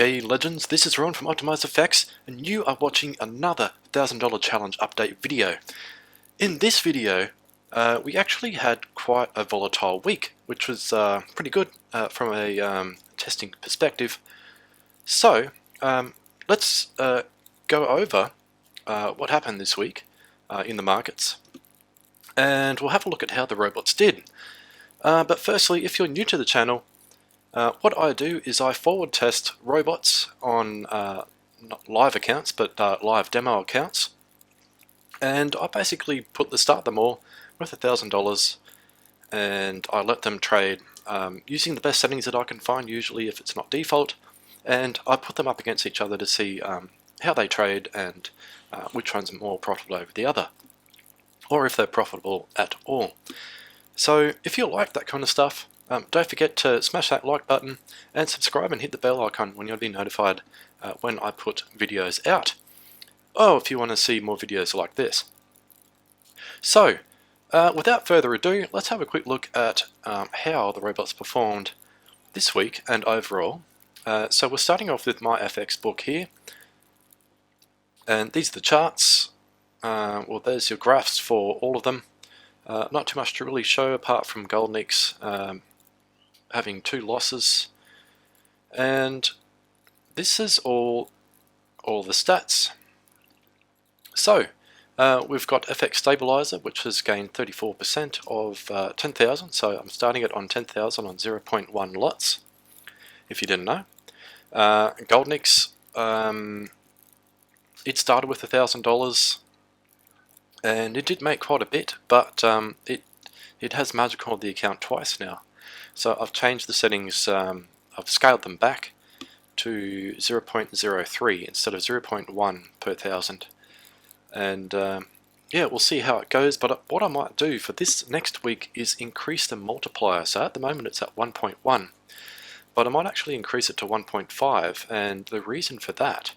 Hey legends, this is Ron from Optimized FX, and you are watching another $1,000 challenge update video. In this video, we actually had quite a volatile week, which was pretty good from a testing perspective. So let's go over what happened this week in the markets, and we'll have a look at how the robots did. But firstly, if you're new to the channel, what I do is I forward test robots on not live accounts, but live demo accounts, and I basically start them all with $1,000, and I let them trade using the best settings that I can find, usually if it's not default, and I put them up against each other to see how they trade and which one's more profitable over the other, or if they're profitable at all. So if you like that kind of stuff, don't forget to smash that like button and subscribe and hit the bell icon when you'll be notified when I put videos out. Oh, if you want to see more videos like this. So, without further ado, let's have a quick look at how the robots performed this week and overall. So we're starting off with my FX book here, and these are the charts. Well, there's your graphs for all of them. Not too much to really show apart from Goldnix having 2 losses, and this is all the stats. So we've got FX Stabilizer, which has gained 34% of 10,000, so I'm starting it on 10,000 on 0.1 lots, if you didn't know. Goldnix, it started with $1,000, and it did make quite a bit, but it has magical the account twice now. So I've changed the settings, I've scaled them back to 0.03 instead of 0.1 per 1,000. And yeah, we'll see how it goes, but what I might do for this next week is increase the multiplier. So at the moment it's at 1.1, but I might actually increase it to 1.5, and the reason for that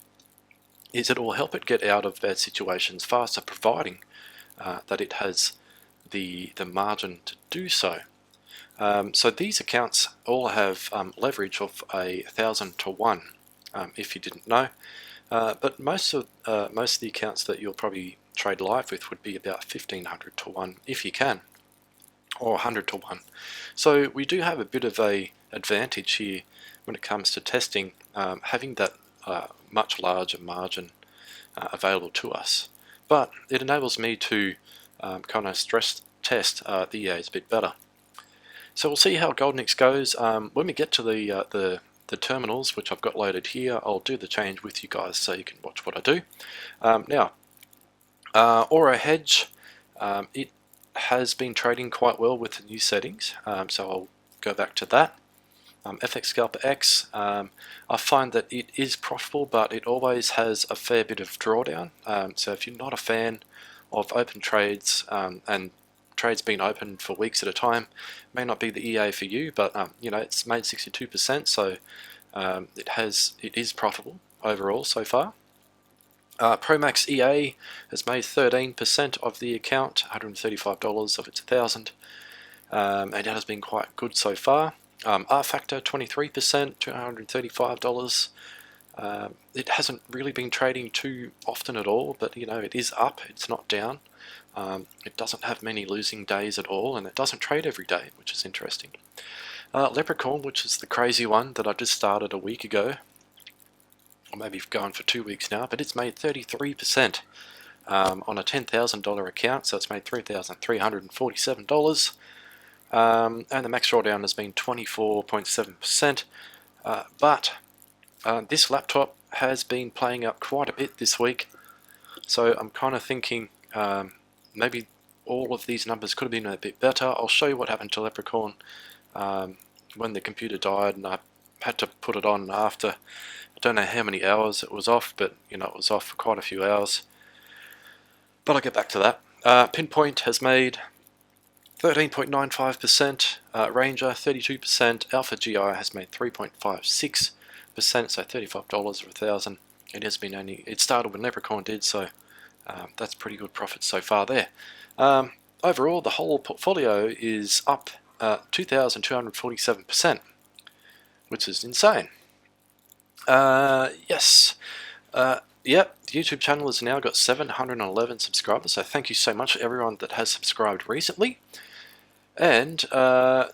is it will help it get out of bad situations faster, providing that it has the margin to do so. So these accounts all have leverage of 1,000 to 1, if you didn't know. But most of the accounts that you'll probably trade live with would be about 1,500 to 1, if you can, or 100 to 1. So we do have a bit of a advantage here when it comes to testing, having that much larger margin available to us. But it enables me to kind of stress test the EAs a bit better. So we'll see how Goldnix goes. When we get to the terminals, which I've got loaded here, I'll do the change with you guys so you can watch what I do. Now, Ouro Hedge, it has been trading quite well with the new settings, so I'll go back to that. FX Scalper X, I find that it is profitable, but it always has a fair bit of drawdown. So if you're not a fan of open trades and trades being open for weeks at a time, may not be the EA for you, but you know, it's made 62%, so it is profitable overall so far. Promax EA has made 13% of the account, $135 of its 1,000, and it has been quite good so far. R Factor 23%, $235. It hasn't really been trading too often at all, but you know, it is up, it's not down. It doesn't have many losing days at all, and it doesn't trade every day, which is interesting. Leprechaun, which is the crazy one that I just started a week ago, or maybe going for 2 weeks now, but it's made 33% on a $10,000 account, so it's made $3,347. And the max drawdown has been 24.7%, but this laptop has been playing up quite a bit this week, so I'm kind of thinking maybe all of these numbers could have been a bit better. I'll show you what happened to Leprechaun when the computer died, and I had to put it on after, I don't know how many hours it was off, but you know, it was off for quite a few hours. But I'll get back to that. Pinpoint has made 13.95%, Ranger 32%, Alpha GI has made 3.56%, so $35 or 1,000. It started when Leprechaun did, so that's pretty good profit so far there. Overall, the whole portfolio is up 2,247%, which is insane. Yes. Yep, the YouTube channel has now got 711 subscribers, so thank you so much to everyone that has subscribed recently. And do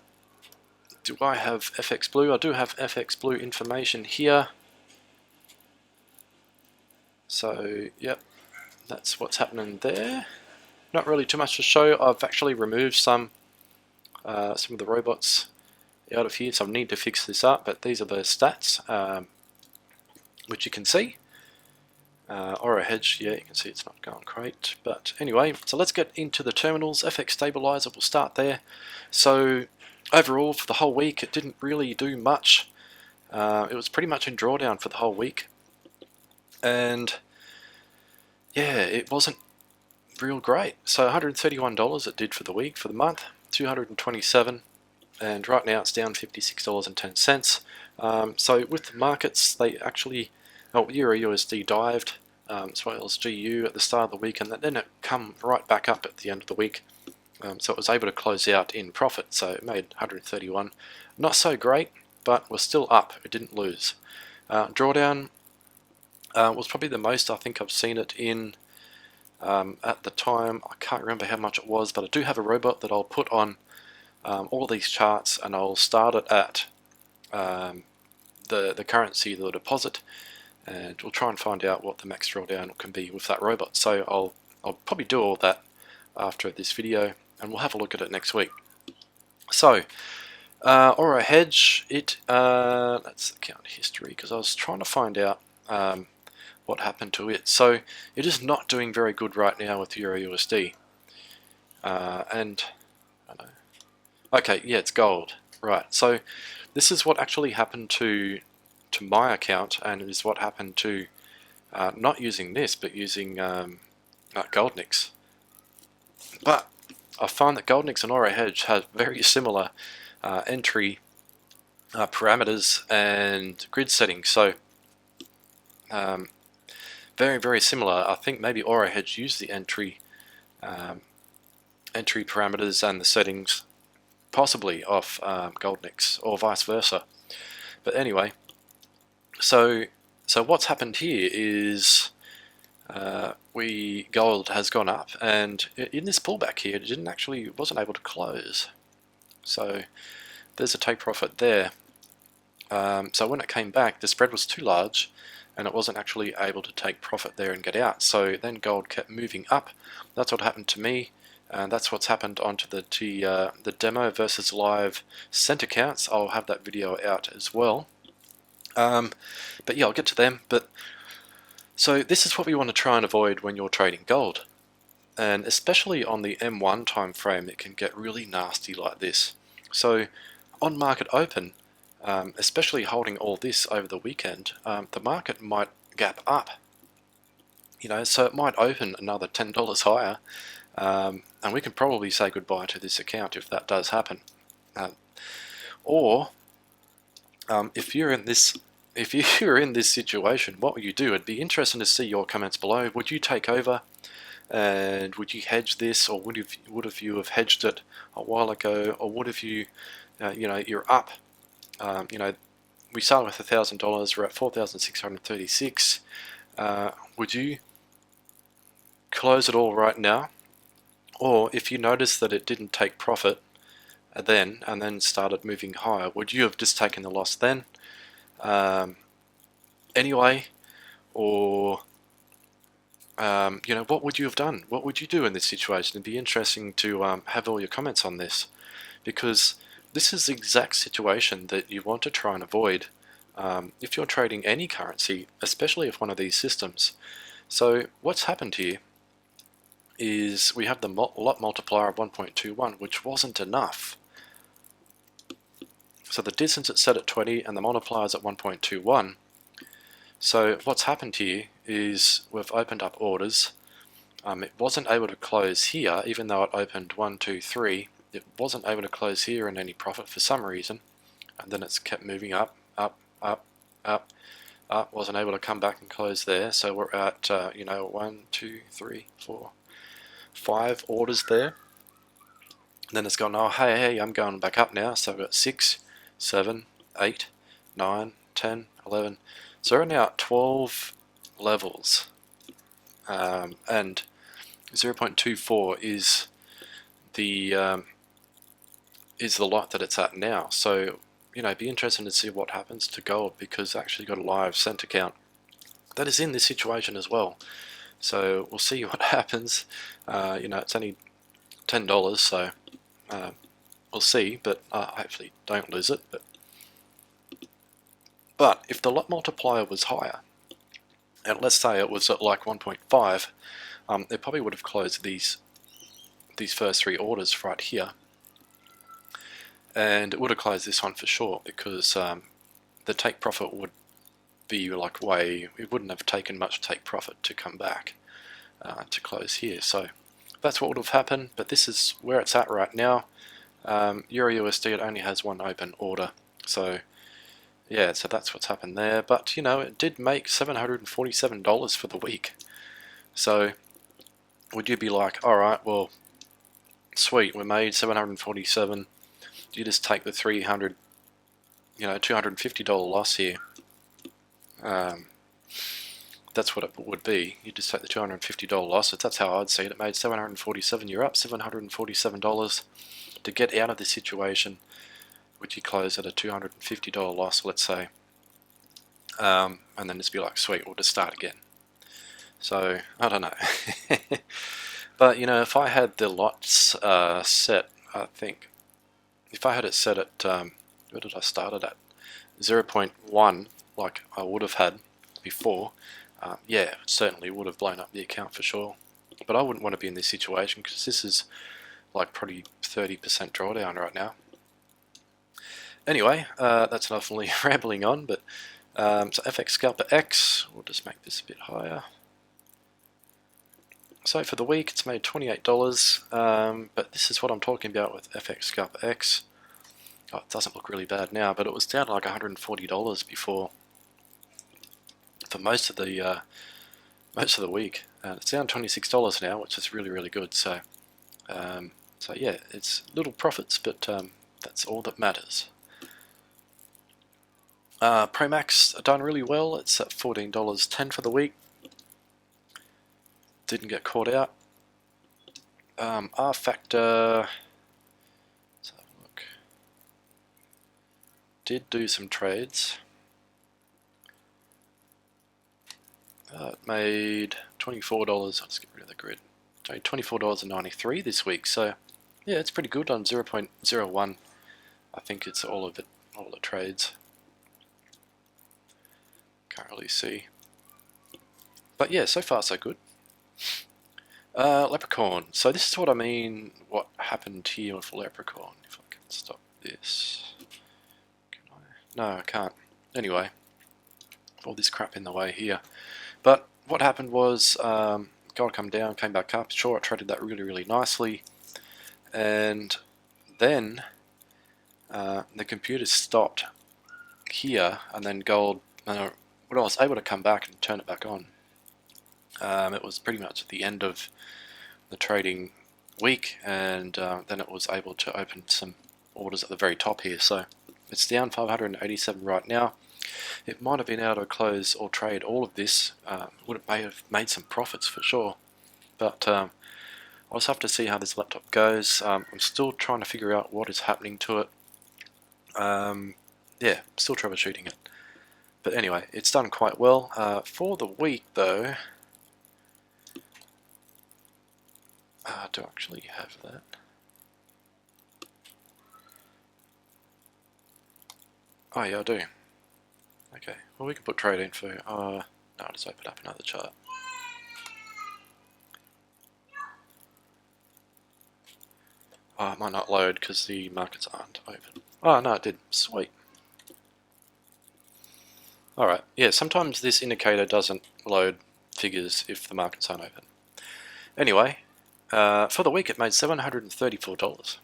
I have FX Blue? I do have FX Blue information here. So, yep, that's what's happening there. Not really too much to show. I've actually removed some of the robots out of here, so I need to fix this up, but these are the stats, which you can see. Ouro Hedge, yeah, you can see it's not going great. But anyway, so let's get into the terminals. FX Stabilizer, we'll start there. So overall, for the whole week, it didn't really do much. It was pretty much in drawdown for the whole week. And yeah, it wasn't real great. So $131 it did for the week. For the month, $227. And right now it's down $56.10. So with the markets, they actually, Euro USD dived, as well as GU at the start of the week, and then it come right back up at the end of the week. So it was able to close out in profit, so it made 131. Not so great, but we're still up. It didn't lose. Drawdown was probably the most I think I've seen it in at the time. I can't remember how much it was, but I do have a robot that I'll put on all these charts, and I'll start it at the currency, the deposit, and we'll try and find out what the max drawdown can be with that robot. So I'll probably do all that after this video, and we'll have a look at it next week. So Ouro Hedge, let's account history, because I was trying to find out what happened to it. So it is not doing very good right now with Euro USD, and I don't know. Okay, yeah, it's gold. Right, so this is what actually happened to my account, and it is what happened to not using this, but using Goldnix. But I find that Goldnix and Ouro Hedge have very similar entry parameters and grid settings. So very, very similar. I think maybe Ouro Hedge used the entry parameters and the settings possibly off Goldnix, or vice versa. But anyway, so what's happened here is gold has gone up, and in this pullback here, it wasn't able to close. So there's a take profit there. So when it came back, the spread was too large, and it wasn't actually able to take profit there and get out. So then gold kept moving up. That's what happened to me. And that's what's happened onto the demo versus live cent accounts. I'll have that video out as well. But yeah, I'll get to them. But so this is what we want to try and avoid when you're trading gold, and especially on the M1 time frame, it can get really nasty like this. So on market open, especially holding all this over the weekend, the market might gap up. So it might open another $10 higher. And we can probably say goodbye to this account if that does happen. Or if you're in this situation, what would you do? It'd be interesting to see your comments below. Would you take over, and would you hedge this, or would you have hedged it a while ago, or would have you, you're up. We started with $1,000. We're at $4,636. Would you close it all right now? Or if you noticed that it didn't take profit and then started moving higher, would you have just taken the loss then anyway? Or what would you have done? What would you do in this situation? It'd be interesting to have all your comments on this, because this is the exact situation that you want to try and avoid if you're trading any currency, especially if one of these systems. So what's happened here is we have the lot multiplier of 1.21, which wasn't enough. So the distance is set at 20 and the multiplier is at 1.21. So what's happened here is we've opened up orders. It wasn't able to close here, even though it opened 1, 2, 3. It wasn't able to close here in any profit for some reason, and then it's kept moving up, up, up, up, up. Wasn't able to come back and close there. So we're at 1, 2, 3, 4, 5 orders there. And then it's gone, oh hey, I'm going back up now. So I've got 6, 7, 8, 9, 10, 11, So we're now at 12 levels, and 0.24 is the lot that it's at now. So it'd be interesting to see what happens to gold, because I actually got a live cent account that is in this situation as well. So we'll see what happens. It's only $10, so we'll see, but hopefully don't lose it. But if the lot multiplier was higher, and let's say it was at like 1.5, it probably would have closed these first 3 orders right here, and it would have closed this one for sure, because the take profit would be like it wouldn't have taken much take profit to come back to close here. So that's what would have happened, but this is where it's at right now. Euro USD, it only has 1 open order, so yeah, so that's what's happened there. But it did make $747 for the week. So would you be like, alright, well, sweet, we made $747, you just take the $250 loss here. That's what it would be. You just take the $250 loss. That's how I'd see it. It made $747. You're up $747 to get out of this situation. Would you close at a $250 loss, let's say, and then just be like, sweet, we'll just start again. So I don't know. But if I had the lots set, I think if I had it set at where did I start it at? 0.1, like I would have had before. Yeah, certainly would have blown up the account for sure. But I wouldn't want to be in this situation, because this is like probably 30% drawdown right now. Anyway, that's enough of me rambling on. But so FX Scalper X, we'll just make this a bit higher. So for the week, it's made $28. But this is what I'm talking about with FX Scalper X. Oh, it doesn't look really bad now, but it was down to like $140 before, for most of the week. It's down $26 now, which is really, really good. So yeah, it's little profits, but that's all that matters. Promax done really well. It's at $14.10 for the week. Didn't get caught out. R Factor, let's have a look. Did do some trades. It made $24. I'll just get rid of the grid. $24.93 this week. So yeah, it's pretty good on 0.01. I think it's all the trades. Can't really see. But yeah, so far so good. Leprechaun. So this is what I mean, what happened here with Leprechaun. If I can stop this. Can I? No, I can't. Anyway, all this crap in the way here. But what happened was, gold come down, came back up. Sure, I traded that really, really nicely. And then the computer stopped here, and then gold, when I was able to come back and turn it back on, it was pretty much at the end of the trading week, and then it was able to open some orders at the very top here. So it's down 587 right now. It might have been able to close or trade all of this. May have made some profits for sure, but I'll just have to see how this laptop goes. I'm still trying to figure out what is happening to it. Yeah, still troubleshooting it. But anyway, it's done quite well. For the week though, do I actually have that? Oh yeah, I do. Okay, well we can put trade info. No, I'll just open up another chart. Oh, it might not load because the markets aren't open. Oh no, it did. Sweet. Alright, yeah, sometimes this indicator doesn't load figures if the markets aren't open. Anyway, for the week it made $734.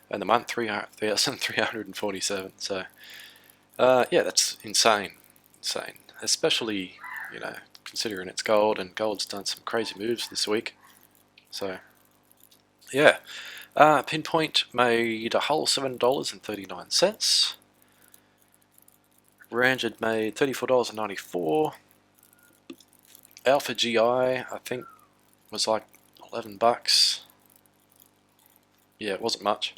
And the month, 3,347. So, yeah, that's insane. Insane. Especially, considering it's gold, and gold's done some crazy moves this week. So, yeah. Pinpoint made a whole $7.39. Range had made $34.94. Alpha GI, I think, was like 11 bucks. Yeah, it wasn't much.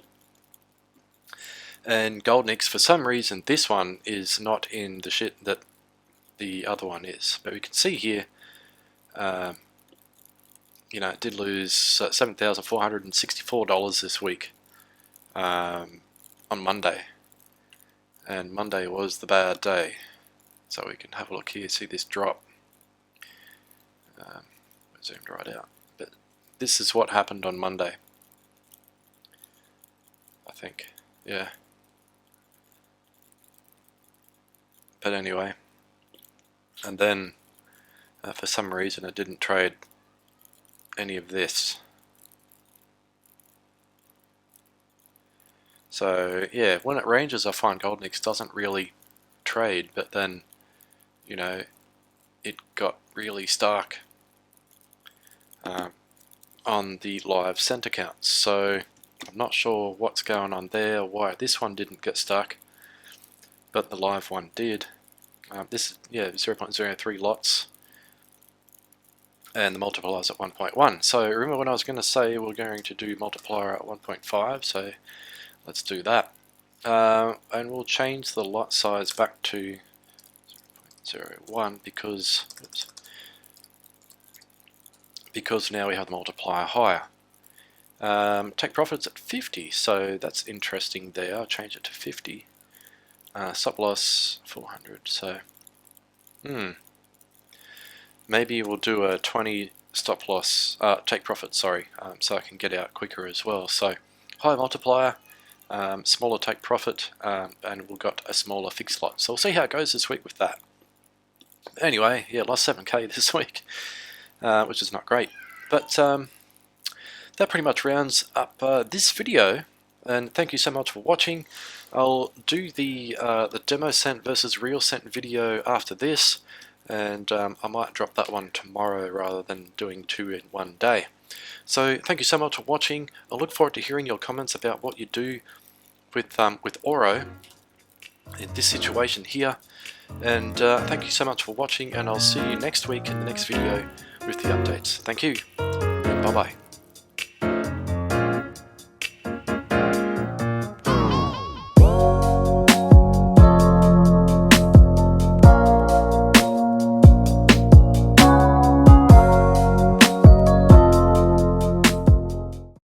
And Goldnix, for some reason, this one is not in the shit that the other one is. But we can see here, you know, it did lose $7,464 this week on Monday. And Monday was the bad day. So we can have a look here, see this drop. Zoomed right out. But this is what happened on Monday, I think. Yeah. But anyway. And then, for some reason, it didn't trade any of this. So yeah, when it ranges, I find Goldnix doesn't really trade, but then, you know, it got really stuck on the live cent accounts. So I'm not sure what's going on there, why this one didn't get stuck, but the live one did. This, yeah, 0.03 lots, and the multiplier is at 1.1. So remember when I was going to say we're going to do multiplier at 1.5, so let's do that. And we'll change the lot size back to 0.01 because, oops, because now we have the multiplier higher. Take profits at 50, so that's interesting there. I'll change it to 50. Stop loss 400, so maybe we'll do a 20 stop loss, take profit, sorry, so I can get out quicker as well. So higher multiplier, smaller take profit, and we've got a smaller fixed lot. So we'll see how it goes this week with that. Anyway, yeah, lost 7k this week, which is not great. But that pretty much rounds up this video, and thank you so much for watching. I'll do the demo cent versus real cent video after this, and I might drop that one tomorrow rather than doing 2 in one day. So thank you so much for watching. I look forward to hearing your comments about what you do with Ouro in this situation here. And thank you so much for watching, and I'll see you next week in the next video with the updates. Thank you, and bye bye.